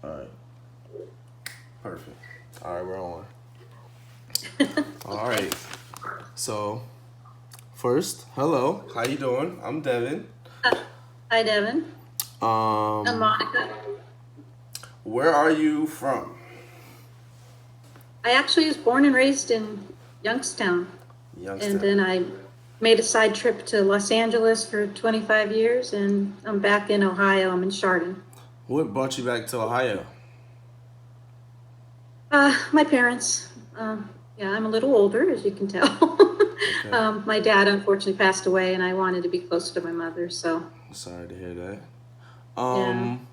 All right. Perfect. All right, we're on. All right. So, first, hello. How you doing? I'm Devin. Hi, Devin. I'm Um, Monica. where are you from? I actually was born and raised in Youngstown, and Youngstown. then I made a side trip to Los Angeles for 25 years, and I'm back in Ohio. I'm in Chardon. What brought you back to Ohio? My parents, yeah, I'm a little older, as you can tell. Okay. My dad unfortunately passed away, and I wanted to be closer to my mother, so Sorry to hear that. yeah. Um,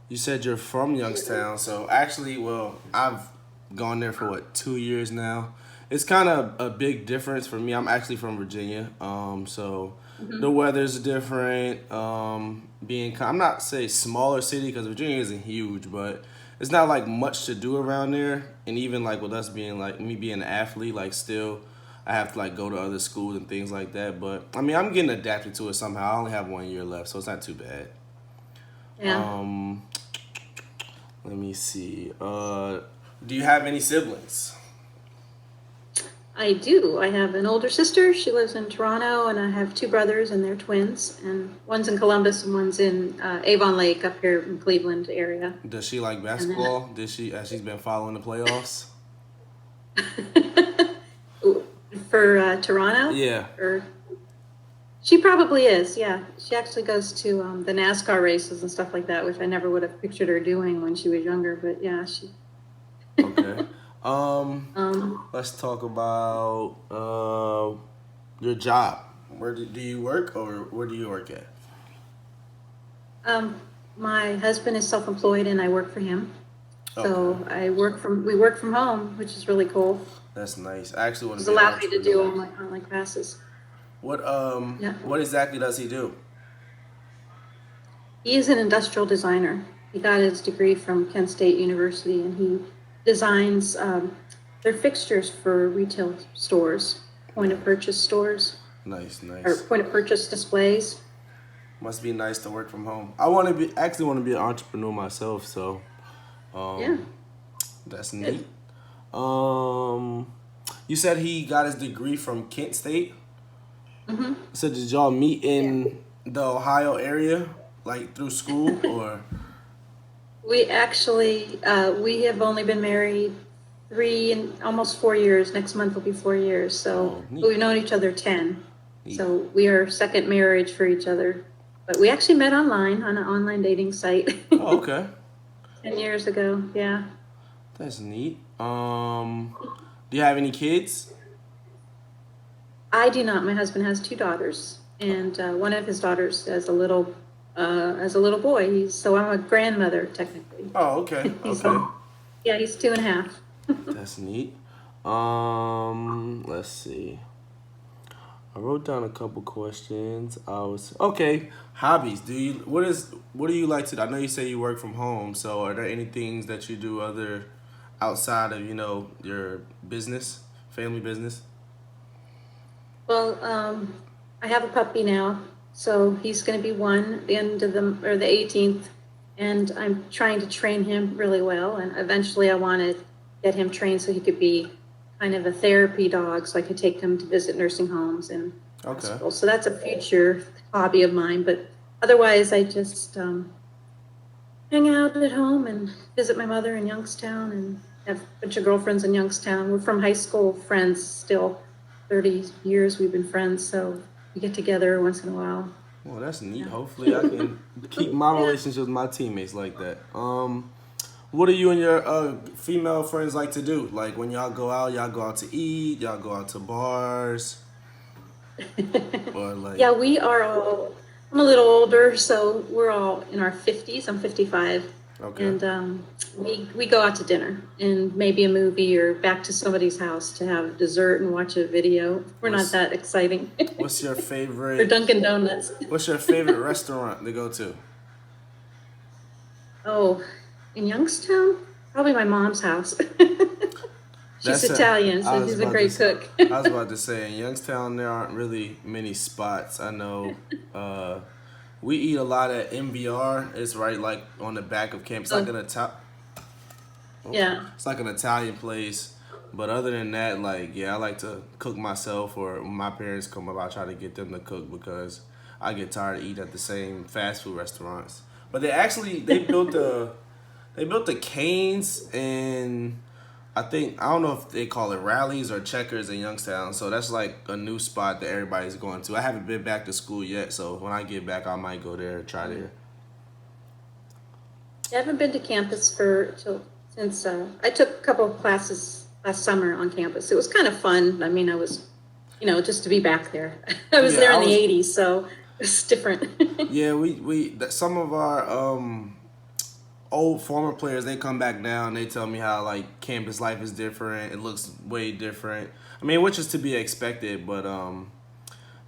you said you're from Youngstown, so actually, well, I've gone there for what 2 years now. It's kind of a big difference for me. I'm actually from Virginia, so the Mhm. weather's different. I'm not say smaller city because Virginia isn't huge, but it's not like much to do around there. And even like with us being like me being an athlete, like still, I have to like go to other schools and things like that. But I mean, I'm getting adapted to it somehow. I only have 1 year left, so it's not too bad. Yeah. Um, Let me see. Do you have any siblings? I do. I have an older sister. She lives in Toronto, and I have two brothers, and they're twins. And one's in Columbus, and one's in Avon Lake up here in Cleveland area. Does she like And basketball? Did she? Has she's been following the playoffs? then for Toronto, Yeah. or she probably is. Yeah, she actually goes to the NASCAR races and stuff like that, which I never would have pictured her doing when she was younger. But yeah, she. Okay. Um, um, let's talk about your job. Where do you work, or where do you work at? um, my husband is self-employed, and I work for him. Okay, So we work from home, which is really cool. that's nice. I actually want to It's be an allowed me to do entrepreneur. all my online classes. What Yeah. what exactly does he do? He is an industrial designer. He got his degree from Kent State University, and he designs their fixtures for retail stores, point of Nice, purchase stores, nice, or nice. point of purchase displays. Must be nice to work from home. I want to be actually want to be an entrepreneur myself, so Yeah, um, that's good. neat. Um, you said he got his degree from Kent State. Hmm. So did y'all meet Yeah. in the Ohio area, like through school, or? We have only been married 4 years. Next month will be 4 years. So Oh, neat, we've known each other 10. neat. So we are second marriage for each other. But we actually met online on an online dating site Oh, okay, 10 years ago. Yeah. that's neat. Do you have any kids? I do not. My husband has two daughters, and one of his daughters has a little boy. So I'm a grandmother technically. Oh, okay, He's okay, Yeah, he's 2.5. that's neat. Let's see. I wrote down a couple questions. I was okay. Hobbies. What do you like to do? I know you say you work from home, so are there any things that you do other outside of your business, family business? Well, I have a puppy now, so he's going to be one at the end of the 18th, and I'm trying to train him really well. And eventually, I want to get him trained so he could be kind of a therapy dog, so I could take him to visit nursing homes and Okay. hospitals. So that's a future hobby of mine. But otherwise, I just hang out at home and visit my mother in Youngstown and have a bunch of girlfriends in Youngstown. We're from high school friends still. 30 years we've been friends, so we get together once in a while. Well, that's neat. Yeah. Hopefully, I can keep my Yeah. relationships with my teammates like that. What do you and your female friends like to do? Like when y'all go out to eat, y'all go out to bars, or like Yeah, I'm a little older, so we're all in our 50s. I'm 55. okay. And we go out to dinner and maybe a movie or back to somebody's house to have dessert and watch a video. We're not What's that exciting. what's your Or favorite Dunkin' Donuts. What's your favorite restaurant to go to? Oh, in Youngstown? Probably my mom's house. She's That's a. Italian, I so was she's a about to. great cook. I was about to say in Youngstown there aren't really many spots. I know. We eat a lot at MVR. It's right like on the back of campus, like Oh, an yeah. it's like an Italian place. But other than that, like yeah, I like to cook myself, or when my parents come up, I try to get them to cook because I get tired of eating at the same fast food restaurants. But they built the Canes, and I don't know if they call it Rallies or Checkers in Youngstown. So that's like a new spot that everybody's going to. I haven't been back to school yet, so when I get back, I might go there and try there. I haven't been to campus since I took a couple of classes last summer on campus. It was kind of fun. I mean, I was, just to be back there. I was Yeah, there I in the was. '80s, so it's different. Yeah, some of our old former players, they come back now and they tell me how like campus life is different. It looks way different. I mean, which is to be expected, but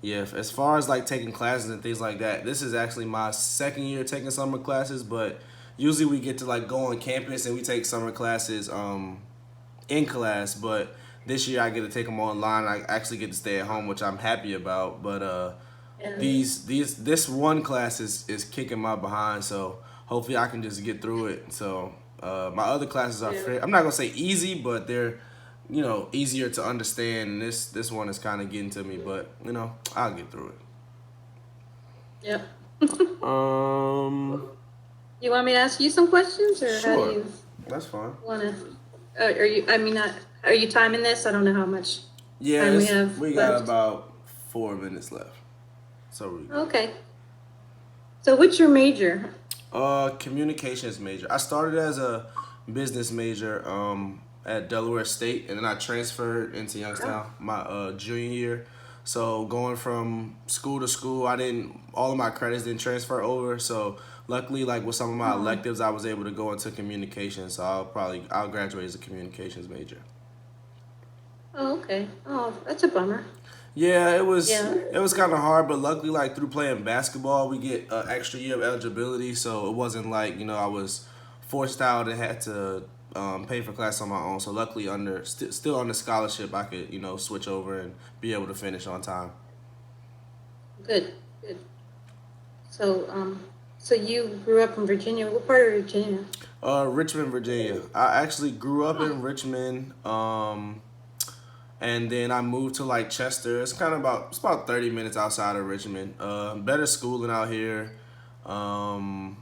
yeah, as far as like taking classes and things like that, this is actually my second year taking summer classes, but usually we get to like go on campus and we take summer classes in class, but this year I get to take them online. I actually get to stay at home, which I'm happy about, but Yeah. this one class is kicking my behind, so hopefully I can just get through it. So my other classes are Yeah. fair. I'm not gonna say easy, but they're easier to understand. And this one is kind of getting to me, but I'll get through Yep. it. You want me to ask you some questions, or how do Sure, you that's fine. want to? Are you? I mean, are you timing this? I don't know how much Yeah, time we have we got left. about 4 minutes left, so we good. Okay. So, what's your major? Communications major. I started as a business major at Delaware State, and then I transferred into Oh. Youngstown my junior year. So going from school to school, I didn't all of my credits didn't transfer over. So luckily, like with some of my Oh. electives, I was able to go into communications. So I'll graduate as a communications major. Oh, okay. Oh, that's a bummer. Yeah, Yeah. it was kind of hard, but luckily, like through playing basketball, we get an extra year of eligibility. So it wasn't like I was forced out and had to pay for class on my own. So luckily, still under scholarship, I could switch over and be able to finish on time. Good. Good. So, so you grew up in Virginia. What part of Virginia? Richmond, Virginia. I actually grew up Oh. in Richmond. And then I moved to like Chester. It's about 30 minutes outside of Richmond. Better schooling out here. And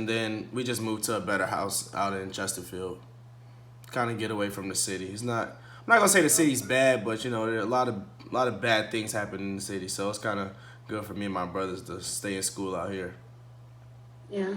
then we just moved to a better house out in Chesterfield. Kind of get away from the city. I'm not gonna say the city's bad, but there are a lot of bad things happen in the city. So it's kind of good for me and my brothers to stay in school out here. Yeah.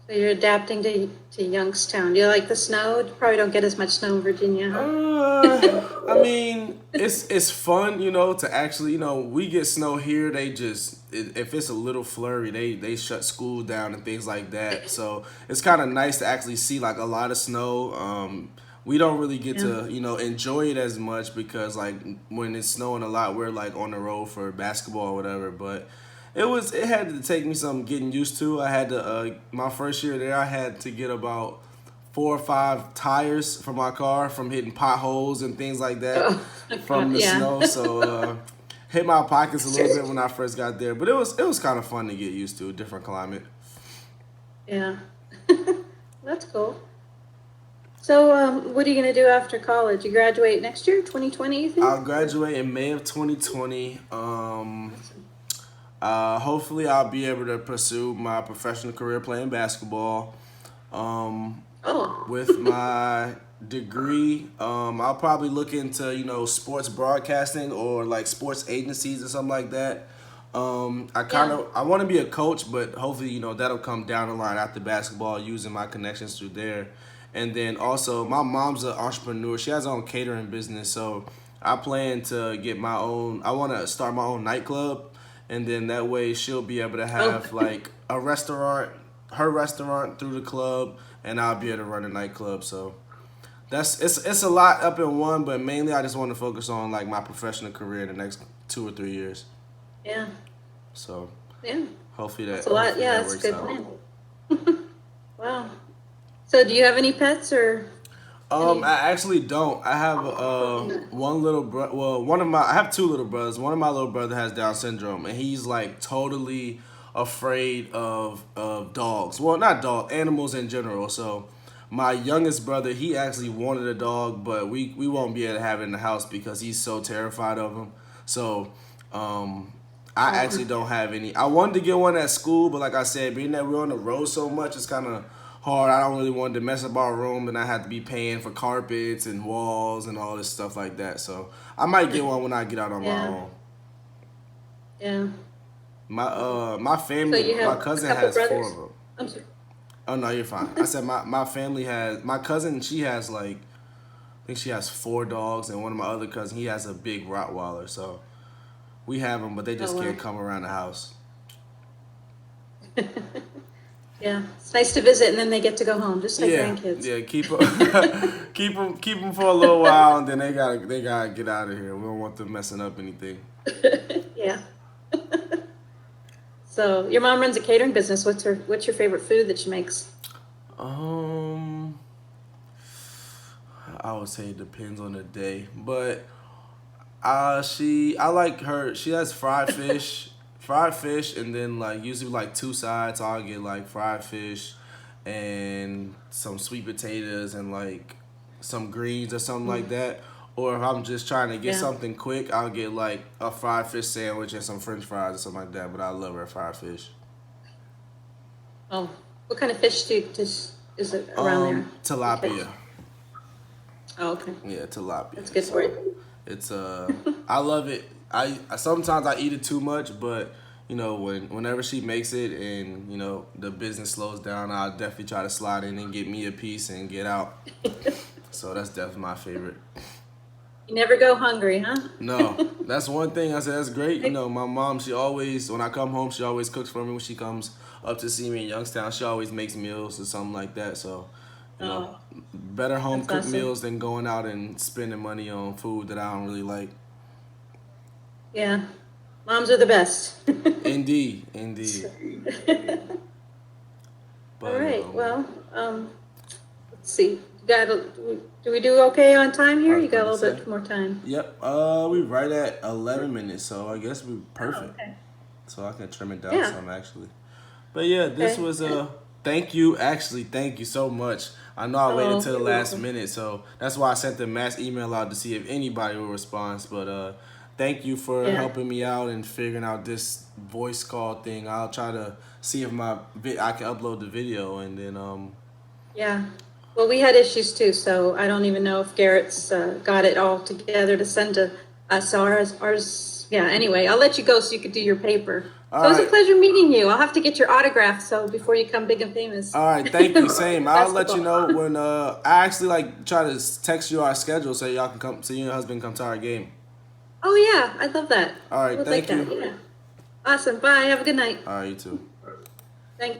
So you're adapting to Youngstown. Do you like the snow? You probably don't get as much snow in Virginia, huh? I mean, it's fun, to actually, we get snow here. They just if it's a little flurry, they shut school down and things like that. So it's kind of nice to actually see like a lot of snow. We don't really get Yeah. to enjoy it as much because like when it's snowing a lot, we're like on the road for basketball or whatever. But it had to take me some getting used to. I had to my first year there, I had to get about 4 or 5 tires for my car from hitting potholes and things like that Oh, from the yeah. snow. So hit my pockets a little bit when I first got there, but it was kind of fun to get used to a different climate. Yeah. That's cool. So, what are you going to do after college? You graduate next year, 2020, you think? I'll graduate in May of 2020. Hopefully, I'll be able to pursue my professional career playing basketball. Oh, With my degree, I'll probably look into sports broadcasting or like sports agencies or something like that. yeah. I want to be a coach, but hopefully that'll come down the line after basketball, using my connections through there. And then also, my mom's an entrepreneur. She has her own catering business, so I plan to get my own. I want to start my own nightclub, and then that way she'll be able to Oh, have like a restaurant, her restaurant through the club, and I'll be able to run a nightclub. So it's a lot up in one, but mainly I just want to focus on like my professional career in the next 2 or 3 years. yeah. So Yeah. That's a lot. hopefully Yeah, that that's a works good out. plan. Wow. So, do you have any pets or any? I actually don't. I have one little bro. Well, one of my I have two little brothers. One of my little brother has Down syndrome, and he's like totally afraid of dogs. Well, not dog, animals in general. So my youngest brother, he actually wanted a dog, but we won't be able to have it in the house because he's so terrified of them. So I actually don't have any. I wanted to get one at school, but like I said, being that we're on the road so much, it's kind of hard. I don't really want to mess up our room, and I have to be paying for carpets and walls and all this stuff like that. So I might get one when I get out on my Yeah. own. Yeah. My So family, you my have a cousin couple has four brothers? of them. I'm sorry. Oh no, you're fine. I said my family has my cousin. She has like I think she has 4 dogs, and one of my other cousins he has a big Rottweiler. So we have them, but they Oh, just wow. can't come around the house. Yeah. It's nice to visit and then they get to go home, just like Yeah, grandkids. yeah. Keep them for a little while, and then they gotta get out of here. We don't want them messing up anything. Yeah. So your mom runs a catering business. What's your favorite food that she makes? Um, I would say it depends on the day, but I like her. She has fried fish, and then like usually like 2 sides. I'll get like fried fish and some sweet potatoes and like some greens or something like that. Or if I'm just trying to get Yeah. something quick, I'll get like a fried fish sandwich and some French fries or something like that. But I love her fried fish. Oh, what kind of fish is it around there? Tilapia. Oh, okay. Yeah, tilapia. That's good for you. It's I love it. I sometimes I eat it too much, but you know whenever she makes it and you know the business slows down, I'll definitely try to slide in and get me a piece and get out. So that's definitely my favorite. You never go hungry, huh? No, that's one thing I said. That's great. You know, my mom. She always when I come home, she always cooks for me. When she comes up to see me in Youngstown, she always makes meals or something like that. So. You know, better home That's cooked awesome. meals than going out and spending money on food that I don't really like. Yeah. Moms are the best. Indeed, indeed. But, All right. Well, let's see. Do we do okay on time here? You got a little bit more time. Yep. We right at 11 minutes, so I guess we're perfect. Okay. So I can trim it down Yeah. some actually. But yeah, this Okay. was thank you. Actually, thank you so much. I know I waited till the you're last welcome. minute, so that's why I sent the mass email out to see if anybody will respond. But thank you for Yeah. helping me out and figuring out this voice call thing. I'll try to see if I can upload the video and then Yeah. Well, we had issues too, so I don't even know if Garrett's got it all together to send to us. So ours, yeah. Anyway, I'll let you go so you could do your paper. So it was a right. pleasure meeting you. I'll have to get your autograph so before you come big and famous. All right, thank you. Same. I'll let you know Basketball. when I actually like try to text you our schedule so y'all can come. So you and your husband come to our game. Oh yeah, I love that. All right, I would thank like you. that. Yeah. Awesome. Bye. Have a good night. All right, you too. Thank.